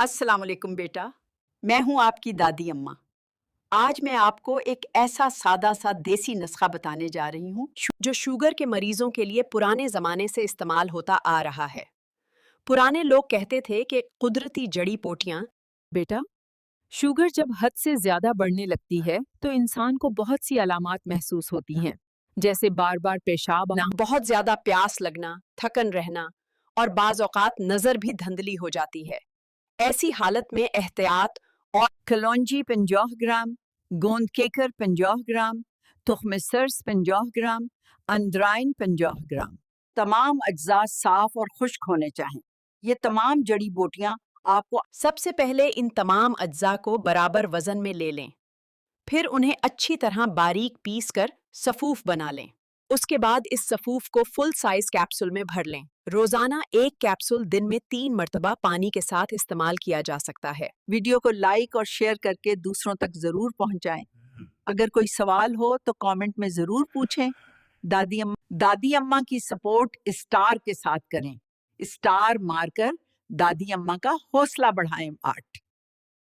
अस्सलाम वालेकुम बेटा, मैं हूं आपकी दादी अम्मा। आज मैं आपको एक ऐसा सादा सा देसी नुस्खा बताने जा रही हूं जो शुगर के मरीजों के लिए पुराने जमाने से इस्तेमाल होता आ रहा है। पुराने लोग कहते थे कि कुदरती जड़ी बूटियां बेटा, शुगर जब हद से ज्यादा बढ़ने लगती है तो इंसान को बहुत सी अलामात महसूस होती हैं, जैसे बार बार पेशाब आना। बहुत ज्यादा प्यास लगना, थकन रहना और बाज औकात नजर भी धुंधली हो जाती है। ऐसी हालत में एहतियात और कलौंजी 50 ग्राम, गोंद केकर 50 ग्राम, तुख्म सरस 50 ग्राम, अंदराइन 50 ग्राम। तमाम अज्जा साफ और खुश्क होने चाहिए। ये तमाम जड़ी बूटियां आपको सबसे पहले इन तमाम अज्जा को बराबर वजन में ले लें। फिर उन्हें अच्छी तरह बारीक पीस कर सफूफ बना लें। उसके बाद इस सफूफ को फुल साइज कैप्सूल में भर लें। रोजाना एक कैप्सूल दिन में 3 मरतबा पानी के साथ इस्तेमाल किया जा सकता है। वीडियो को लाइक और शेयर करके दूसरों तक जरूर पहुंचाएं। अगर कोई सवाल हो तो कमेंट में जरूर पूछें। दादी अम्मा की सपोर्ट स्टार के साथ करें। स्टार मारकर दादी अम्मा का हौसला बढ़ाएं। 8